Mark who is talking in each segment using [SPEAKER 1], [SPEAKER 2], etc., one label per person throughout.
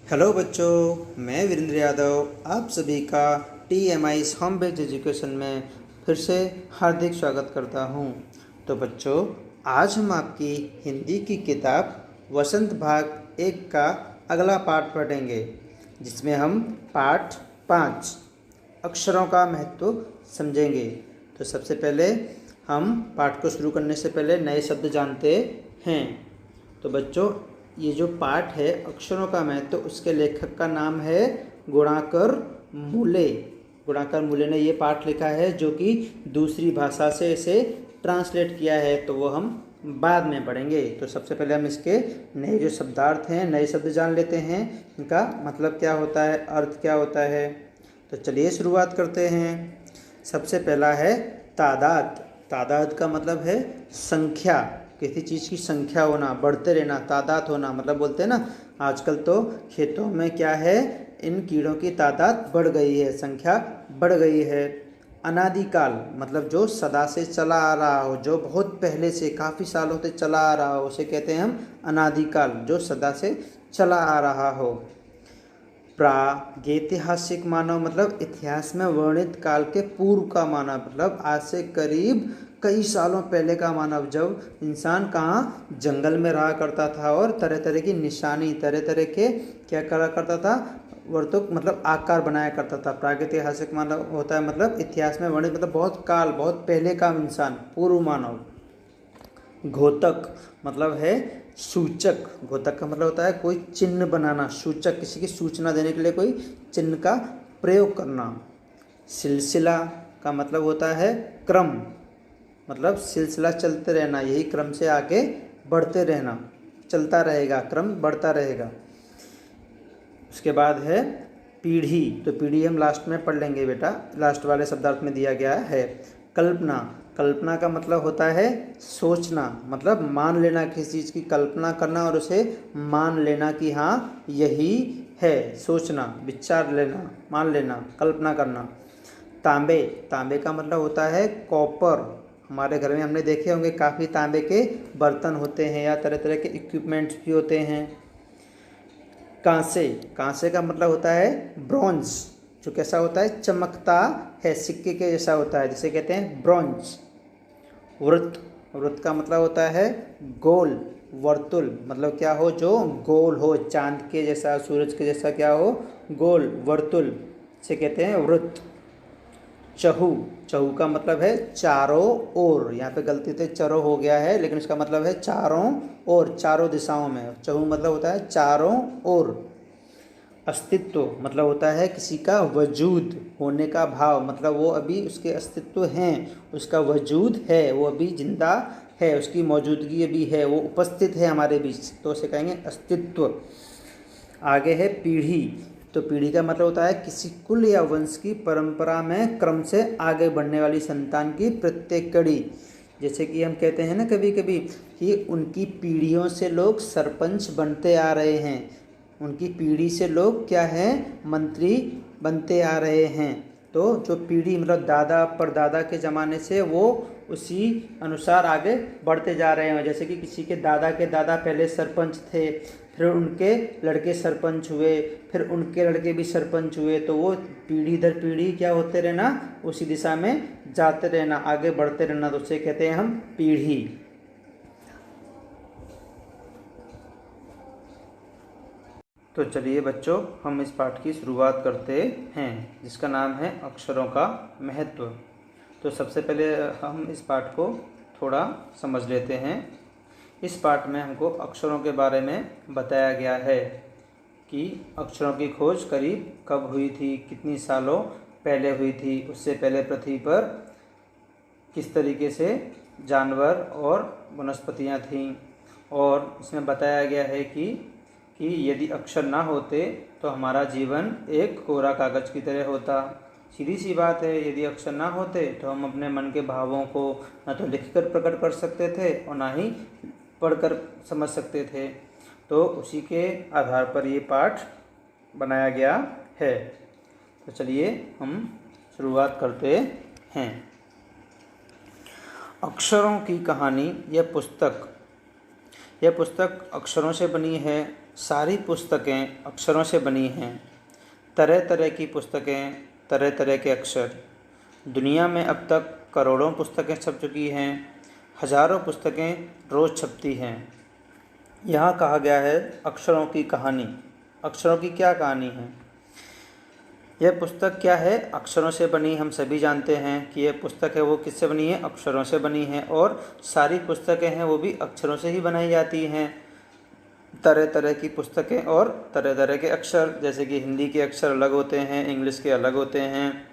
[SPEAKER 1] Hello बच्चों, मैं वीरेंद्र यादव आप सभी का TMI होम बेस्ड एजुकेशन में फिर से हार्दिक स्वागत करता हूं। तो बच्चों, आज हम आपकी हिंदी की किताब वसंत भाग 1 का अगला पाठ पढ़ेंगे, जिसमें हम पाठ 5 अक्षरों का महत्व समझेंगे। तो सबसे पहले हम पाठ को शुरू करने से पहले नए शब्द जानते हैं। तो बच्चों, ये जो पाठ है अक्षरों का महत्व, तो उसके लेखक का नाम है गुणाकर मूले। गुणाकर मूले ने ये पाठ लिखा है, जो कि दूसरी भाषा से इसे ट्रांसलेट किया है, तो वो हम बाद में पढ़ेंगे। तो सबसे पहले हम इसके नए जो शब्दार्थ हैं, नए शब्द जान लेते हैं, इनका मतलब क्या होता है, अर्थ क्या होता है। तो चलिए शुरुआत करते हैं। सबसे पहला है तादाद। तादाद का मतलब है संख्या, किसी चीज़ की संख्या होना, बढ़ते रहना, तादाद होना। मतलब बोलते हैं ना, आजकल तो खेतों में क्या है, इन कीड़ों की तादाद बढ़ गई है, संख्या बढ़ गई है। अनादिकाल मतलब जो सदा से चला आ रहा हो, जो बहुत पहले से काफ़ी सालों से चला आ रहा हो, उसे कहते हैं हम अनादिकाल, जो सदा से चला आ रहा हो। प्रागैतिहासिक मानव मतलब इतिहास में वर्णित काल के पूर्व का मानव, मतलब आज से करीब कई सालों पहले का मानव, जब इंसान कहाँ जंगल में रहा करता था और तरह तरह की निशानी, तरह तरह के क्या करा करता था, वर्तुक मतलब आकार बनाया करता था। प्रागैतिहासिक मानव होता है मतलब इतिहास में वर्णित, मतलब बहुत काल, बहुत पहले का इंसान, पूर्व मानव। घोतक मतलब है सूचक। घोतक का मतलब होता है कोई चिन्ह बनाना, सूचक, किसी की सूचना देने के लिए कोई चिन्ह का प्रयोग करना। सिलसिला का मतलब होता है क्रम, मतलब सिलसिला चलते रहना, यही क्रम से आगे बढ़ते रहना, चलता रहेगा, क्रम बढ़ता रहेगा। उसके बाद है पीढ़ी। तो पीढ़ी हम लास्ट में पढ़ लेंगे बेटा, लास्ट वाले शब्दार्थ में दिया गया है। कल्पना। कल्पना का मतलब होता है सोचना, मतलब मान लेना, किसी चीज़ की कल्पना करना और उसे मान लेना कि हाँ यही है, सोचना, विचार लेना, मान लेना, कल्पना करना। तांबे। तांबे का मतलब होता है कॉपर। हमारे घर में हमने देखे होंगे काफ़ी तांबे के बर्तन होते हैं या तरह तरह के इक्विपमेंट्स भी होते हैं। कांसे। कांसे का मतलब होता है ब्रॉन्ज, जो कैसा होता है, चमकता है, सिक्के के जैसा होता है, जिसे कहते हैं ब्रॉन्ज। वृत्त। वृत्त का मतलब होता है गोल, वर्तुल, मतलब क्या हो, जो गोल हो, चांद के जैसा, सूरज के जैसा क्या हो, गोल, वर्तुल, से कहते हैं वृत्त। चहु। चहु का मतलब है चारों ओर। यहाँ पे गलती से चरो हो गया है, लेकिन इसका मतलब है चारों ओर, चारों दिशाओं में। चहु मतलब होता है चारों ओर। अस्तित्व मतलब होता है किसी का वजूद, होने का भाव, मतलब वो अभी उसके अस्तित्व हैं, उसका वजूद है, वो अभी जिंदा है, उसकी मौजूदगी अभी है, वो उपस्थित है हमारे बीच, तो उसे कहेंगे अस्तित्व। आगे है पीढ़ी। तो पीढ़ी का मतलब होता है किसी कुल या वंश की परंपरा में क्रम से आगे बढ़ने वाली संतान की प्रत्येक कड़ी। जैसे कि हम कहते हैं ना कभी कभी कि उनकी पीढ़ियों से लोग सरपंच बनते आ रहे हैं, उनकी पीढ़ी से लोग क्या हैं, मंत्री बनते आ रहे हैं। तो जो पीढ़ी मतलब दादा परदादा के ज़माने से वो उसी अनुसार आगे बढ़ते जा रहे हैं। जैसे कि किसी के दादा पहले सरपंच थे, फिर उनके लड़के सरपंच हुए, फिर उनके लड़के भी सरपंच हुए, तो वो पीढ़ी दर पीढ़ी क्या होते रहना, उसी दिशा में जाते रहना, आगे बढ़ते रहना, तो उसे कहते हैं हम पीढ़ी। तो चलिए बच्चों, हम इस पाठ की शुरुआत करते हैं, जिसका नाम है अक्षरों का महत्व। तो सबसे पहले हम इस पाठ को थोड़ा समझ लेते हैं। इस पाठ में हमको अक्षरों के बारे में बताया गया है कि अक्षरों की खोज करीब कब हुई थी, कितनी सालों पहले हुई थी, उससे पहले पृथ्वी पर किस तरीके से जानवर और वनस्पतियाँ थीं। और इसमें बताया गया है कि यदि अक्षर ना होते तो हमारा जीवन एक कोरा कागज़ की तरह होता। सीधी सी बात है, यदि अक्षर ना होते तो हम अपने मन के भावों को न तो लिखकर प्रकट कर सकते थे और ना ही पढ़कर समझ सकते थे। तो उसी के आधार पर ये पाठ बनाया गया है। तो चलिए हम शुरुआत करते हैं। अक्षरों की कहानी यह पुस्तक यह पुस्तक अक्षरों से बनी है। सारी पुस्तकें अक्षरों से बनी हैं। तरह तरह की पुस्तकें, तरह तरह के अक्षर। दुनिया में अब तक करोड़ों पुस्तकें छप चुकी हैं। हजारों पुस्तकें रोज़ छपती हैं। यहाँ कहा गया है अक्षरों की कहानी। अक्षरों की क्या कहानी है? यह पुस्तक क्या है? अक्षरों से बनी। हम सभी जानते हैं कि यह पुस्तक है वो किससे बनी है? अक्षरों से बनी है। और सारी पुस्तकें हैं वो भी अक्षरों से ही बनाई जाती हैं। तरह तरह की पुस्तकें और तरह तरह के अक्षर, जैसे कि हिंदी के अक्षर अलग होते हैं, इंग्लिश के अलग होते हैं,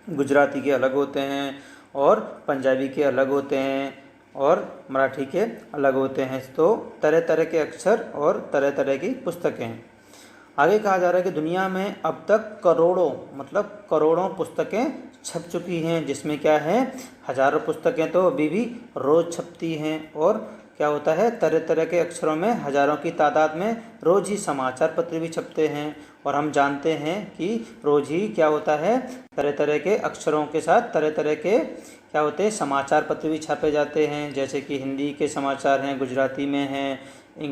[SPEAKER 1] गुजराती के अलग होते हैं, और पंजाबी के अलग होते हैं, और मराठी के अलग होते हैं। तो तरह तरह के अक्षर और तरह तरह की पुस्तकें। आगे कहा जा रहा है कि दुनिया में अब तक करोड़ों, मतलब करोड़ों पुस्तकें छप चुकी हैं, जिसमें क्या है, हजारों पुस्तकें तो अभी भी रोज़ छपती हैं। और क्या होता है, तरह तरह के अक्षरों में हजारों की तादाद में रोज़ ही समाचार पत्र भी छपते हैं। और हम जानते हैं कि रोज़ ही क्या होता है, तरह तरह के अक्षरों के साथ तरह तरह के क्या होते हैं, समाचार पत्र भी छापे जाते हैं। जैसे कि हिंदी के समाचार हैं, गुजराती में हैं,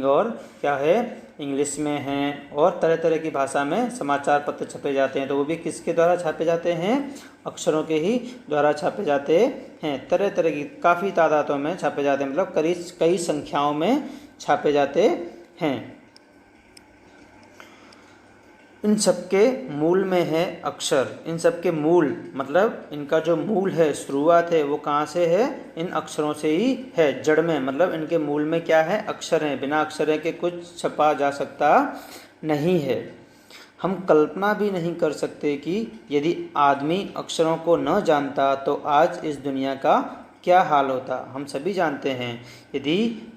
[SPEAKER 1] और क्या है, इंग्लिश में हैं, और तरह तरह की भाषा में समाचार पत्र छपे जाते हैं। तो वो भी किसके द्वारा छापे जाते हैं? अक्षरों के ही द्वारा छापे जाते हैं। तरह तरह की काफ़ी तादादों में छापे जाते हैं, मतलब कई संख्याओं में छापे जाते हैं। इन सबके मूल में है अक्षर। इन सबके मूल, मतलब इनका जो मूल है, शुरुआत है, वो कहाँ से है? इन अक्षरों से ही है, जड़ में। मतलब इनके मूल में क्या है? अक्षर हैं। बिना अक्षर के कुछ छपा जा सकता नहीं है। हम कल्पना भी नहीं कर सकते कि यदि आदमी अक्षरों को न जानता तो आज इस दुनिया का क्या हाल होता। हम सभी जानते हैं यदि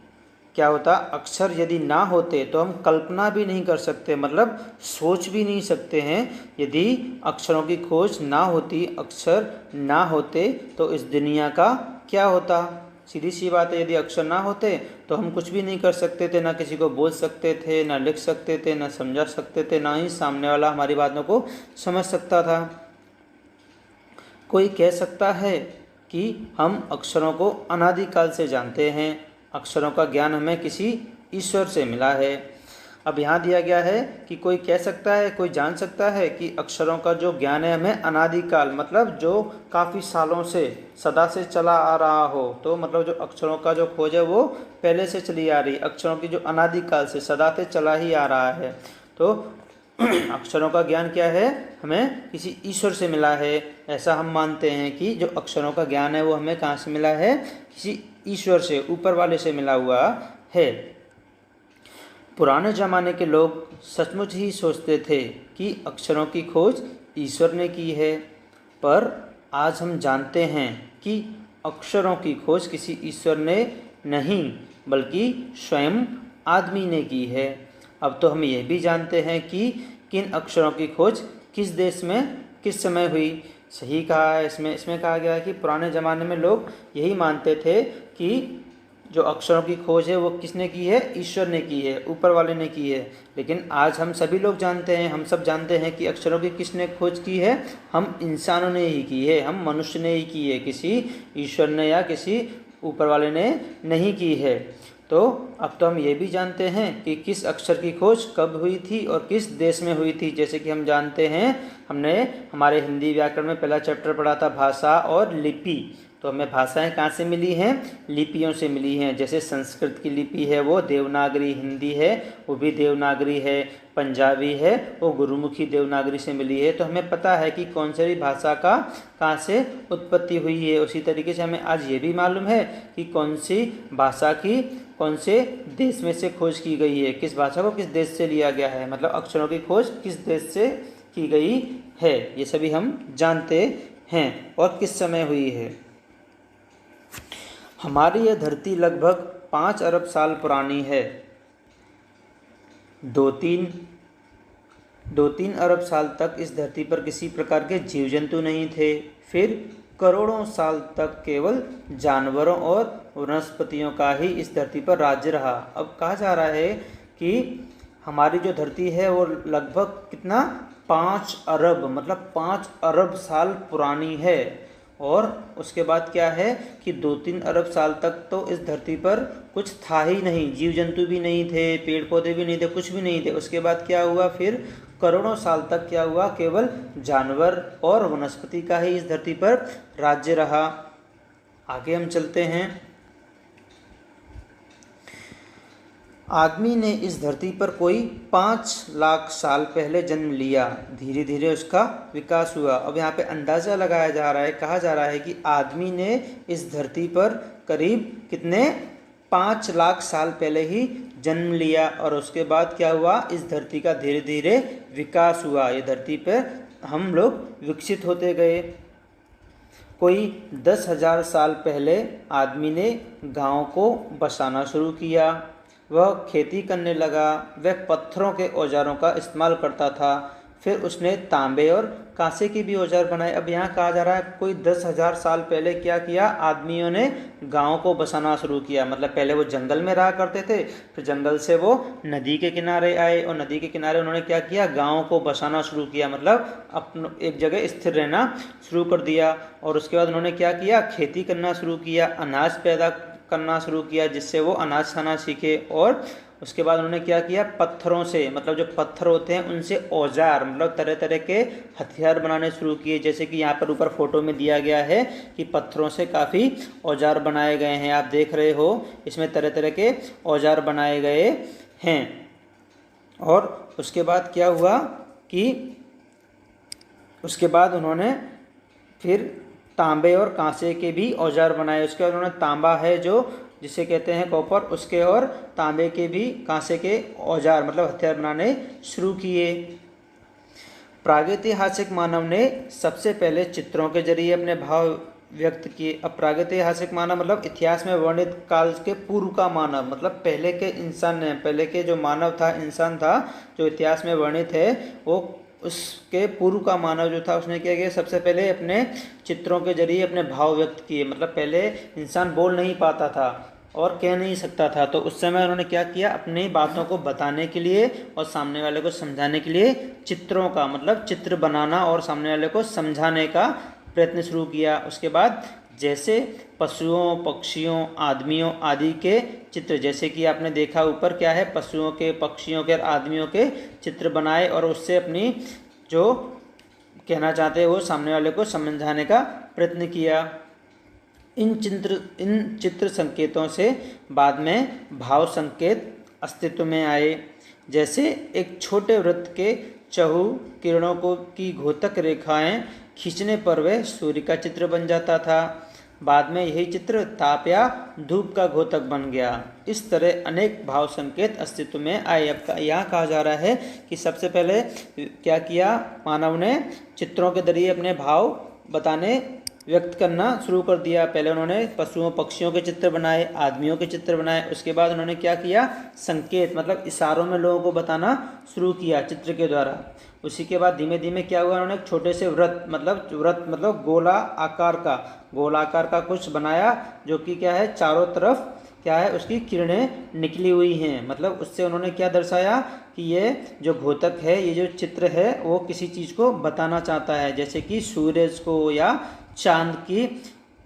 [SPEAKER 1] क्या होता, अक्षर यदि ना होते तो हम कल्पना भी नहीं कर सकते, मतलब सोच भी नहीं सकते हैं। यदि अक्षरों की खोज ना होती, अक्षर ना होते तो इस दुनिया का क्या होता। सीधी सी बात है, यदि अक्षर ना होते तो हम कुछ भी नहीं कर सकते थे, ना किसी को बोल सकते थे, ना लिख सकते थे, ना समझा सकते थे, ना ही सामने वाला हमारी बातों को समझ सकता था। कोई कह सकता है कि हम अक्षरों को अनादिकाल से जानते हैं। अक्षरों का ज्ञान हमें किसी ईश्वर से मिला है। अब यहाँ दिया गया है कि कोई कह सकता है, कोई जान सकता है कि अक्षरों का जो ज्ञान है हमें अनादिकाल, मतलब जो काफ़ी सालों से, सदा से चला आ रहा हो। तो मतलब जो अक्षरों का जो खोज है वो पहले से चली आ रही, अक्षरों की जो अनादिकाल से, सदा से चला ही आ रहा है। तो अक्षरों का ज्ञान क्या है? हमें किसी ईश्वर से मिला है। ऐसा हम मानते हैं कि जो अक्षरों का ज्ञान है वो हमें कहाँ से मिला है? किसी ईश्वर से, ऊपर वाले से मिला हुआ है। पुराने ज़माने के लोग सचमुच ही सोचते थे कि अक्षरों की खोज ईश्वर ने की है, पर आज हम जानते हैं कि अक्षरों की खोज किसी ईश्वर ने नहीं, बल्कि स्वयं आदमी ने की है। अब तो हम यह भी जानते हैं कि किन अक्षरों की खोज किस देश में किस समय हुई। सही कहा है, इसमें कहा गया है कि पुराने ज़माने में लोग यही मानते थे कि जो अक्षरों की खोज है वो किसने की है? ईश्वर ने की है, ऊपर वाले ने की है। लेकिन आज हम सभी लोग जानते हैं, हम सब जानते हैं कि अक्षरों की किसने खोज की है? हम इंसानों ने ही की है, हम मनुष्य ने ही की है, किसी ईश्वर ने या किसी ऊपर वाले ने नहीं की है। तो अब तो हम ये भी जानते हैं कि किस अक्षर की खोज कब हुई थी और किस देश में हुई थी। जैसे कि हम जानते हैं, हमने हमारे हिंदी व्याकरण में पहला चैप्टर पढ़ा था, भाषा और लिपि। तो हमें भाषाएं कहाँ से मिली हैं? लिपियों से मिली हैं। जैसे संस्कृत की लिपि है वो देवनागरी, हिंदी है वो भी देवनागरी है, पंजाबी है वो गुरुमुखी देवनागरी से मिली है। तो हमें पता है कि कौन सी भाषा का कहाँ से उत्पत्ति हुई है। उसी तरीके से हमें आज ये भी मालूम है कि कौन सी भाषा की कौन से देश में से खोज की गई है, किस भाषा को किस देश से लिया गया है, मतलब अक्षरों की खोज किस देश से की गई है, ये सभी हम जानते हैं। और किस समय हुई है। हमारी यह धरती लगभग 5 अरब साल पुरानी है। 2-3 अरब साल तक इस धरती पर किसी प्रकार के जीव जंतु नहीं थे। फिर करोड़ों साल तक केवल जानवरों और वनस्पतियों का ही इस धरती पर राज्य रहा। अब कहा जा रहा है कि हमारी जो धरती है वो लगभग कितना 5 अरब, मतलब 5 अरब साल पुरानी है। और उसके बाद क्या है कि 2-3 अरब साल तक तो इस धरती पर कुछ था ही नहीं, जीव जंतु भी नहीं थे, पेड़ पौधे भी नहीं थे, कुछ भी नहीं थे। उसके बाद क्या हुआ, फिर करोड़ों साल तक क्या हुआ, केवल जानवर और वनस्पति का ही इस धरती पर राज्य रहा। आगे हम चलते हैं। आदमी ने इस धरती पर कोई 5 लाख साल पहले जन्म लिया, धीरे धीरे उसका विकास हुआ। अब यहाँ पे अंदाज़ा लगाया जा रहा है, कहा जा रहा है कि आदमी ने इस धरती पर करीब कितने 5 लाख साल पहले ही जन्म लिया, और उसके बाद क्या हुआ, इस धरती का धीरे धीरे विकास हुआ। ये धरती पर हम लोग विकसित होते गए। कोई 10,000 साल पहले आदमी ने गाँव को बसाना शुरू किया, वह खेती करने लगा, वह पत्थरों के औजारों का इस्तेमाल करता था। फिर उसने तांबे और कांसे के भी औजार बनाए। अब यहाँ कहा जा रहा है कोई 10,000 साल पहले क्या किया, आदमियों ने गांव को बसाना शुरू किया। मतलब पहले वो जंगल में रहा करते थे, फिर जंगल से वो नदी के किनारे आए, और नदी के किनारे उन्होंने क्या किया, गाँव को बसाना शुरू किया, मतलब अपने एक जगह स्थिर रहना शुरू कर दिया। और उसके बाद उन्होंने क्या किया, खेती करना शुरू किया, अनाज पैदा करना शुरू किया, जिससे वो अनाज खाना सीखे। और उसके बाद उन्होंने क्या किया, पत्थरों से, मतलब जो पत्थर होते हैं उनसे औजार, मतलब तरह तरह के हथियार बनाने शुरू किए। जैसे कि यहाँ पर ऊपर फोटो में दिया गया है कि पत्थरों से काफ़ी औजार बनाए गए हैं, आप देख रहे हो, इसमें तरह तरह के औजार बनाए गए हैं। और उसके बाद क्या हुआ कि उसके बाद उन्होंने फिर तांबे और कांसे के भी औजार बनाए। उसके बाद उन्होंने तांबा है जो जिसे कहते हैं कॉपर, उसके और तांबे के भी, कांसे के औजार मतलब हथियार बनाने शुरू किए। प्रागैतिहासिक मानव ने सबसे पहले चित्रों के जरिए अपने भाव व्यक्त किए। अब प्रागैतिहासिक मानव मतलब इतिहास में वर्णित काल के पूर्व का मानव, मतलब पहले के इंसान ने, पहले के जो मानव था, इंसान था, जो इतिहास में वर्णित है, वो उसके पूर्व का मानव जो था, उसने क्या किया, सबसे पहले अपने चित्रों के जरिए अपने भाव व्यक्त किए। मतलब पहले इंसान बोल नहीं पाता था और कह नहीं सकता था, तो उस समय उन्होंने क्या किया, अपनी बातों को बताने के लिए और सामने वाले को समझाने के लिए चित्रों का, मतलब चित्र बनाना और सामने वाले को समझाने का प्रयत्न शुरू किया। उसके बाद जैसे पशुओं, पक्षियों, आदमियों आदि के चित्र, जैसे कि आपने देखा ऊपर क्या है, पशुओं के, पक्षियों के और आदमियों के चित्र बनाए, और उससे अपनी जो कहना चाहते हैं वो सामने वाले को समझाने का प्रयत्न किया। इन चित्र संकेतों से बाद में भाव संकेत अस्तित्व में आए। जैसे एक छोटे वृत्त के चहु किरणों को की घोतक रेखाएं खींचने पर वह सूर्य का चित्र बन जाता था। बाद में यही चित्र ताप या धूप का घोतक बन गया। इस तरह अनेक भाव संकेत अस्तित्व में आए। अब यहाँ कहा जा रहा है कि सबसे पहले क्या किया, मानव ने चित्रों के जरिए अपने भाव बताने, व्यक्त करना शुरू कर दिया। पहले उन्होंने पशुओं, पक्षियों के चित्र बनाए, आदमियों के चित्र बनाए। उसके बाद उन्होंने क्या किया, संकेत मतलब इशारों में लोगों को बताना शुरू किया चित्र के द्वारा। उसी के बाद धीमे धीमे क्या हुआ, उन्होंने एक छोटे से वृत्त मतलब गोलाकार का कुछ बनाया, जो कि क्या है, चारों तरफ क्या है, उसकी किरणें निकली हुई हैं। मतलब उससे उन्होंने क्या दर्शाया कि ये जो घोतक है, ये जो चित्र है, वो किसी चीज़ को बताना चाहता है, जैसे कि सूरज को या चांद की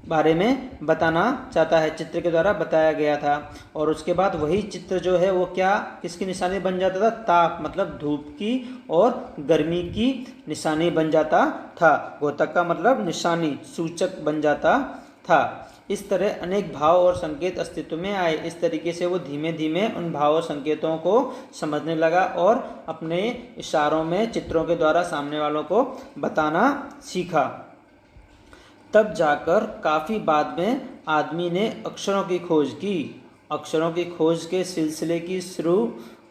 [SPEAKER 1] बारे में बताना चाहता है, चित्र के द्वारा बताया गया था। और उसके बाद वही चित्र जो है वो क्या, किसकी निशानी बन जाता था, ताप मतलब धूप की और गर्मी की निशानी बन जाता था। घोतक का मतलब निशानी, सूचक बन जाता था। इस तरह अनेक भाव और संकेत अस्तित्व में आए। इस तरीके से वो धीमे धीमे उन भाव और संकेतों को समझने लगा और अपने इशारों में, चित्रों के द्वारा सामने वालों को बताना सीखा। तब जाकर काफ़ी बाद में आदमी ने अक्षरों की खोज की। अक्षरों की खोज के सिलसिले की शुरू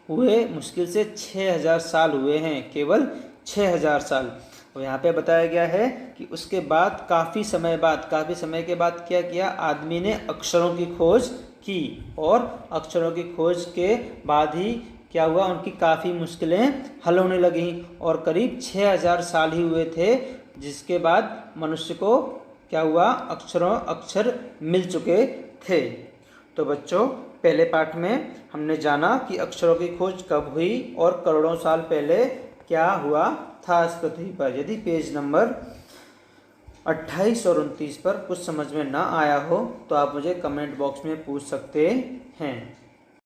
[SPEAKER 1] हुए मुश्किल से 6,000 साल हुए हैं, केवल 6,000 साल। और यहाँ पे बताया गया है कि उसके बाद काफ़ी समय के बाद क्या किया, आदमी ने अक्षरों की खोज की, और अक्षरों की खोज के बाद ही क्या हुआ, उनकी काफ़ी मुश्किलें हल होने लगीं। और करीब 6,000 साल ही हुए थे जिसके बाद मनुष्य को क्या हुआ, अक्षर मिल चुके थे। तो बच्चों, पहले पाठ में हमने जाना कि अक्षरों की खोज कब हुई और करोड़ों साल पहले क्या हुआ था इस पृथ्वी पर। यदि पेज नंबर 28 और 29 पर कुछ समझ में ना आया हो तो आप मुझे कमेंट बॉक्स में पूछ सकते हैं।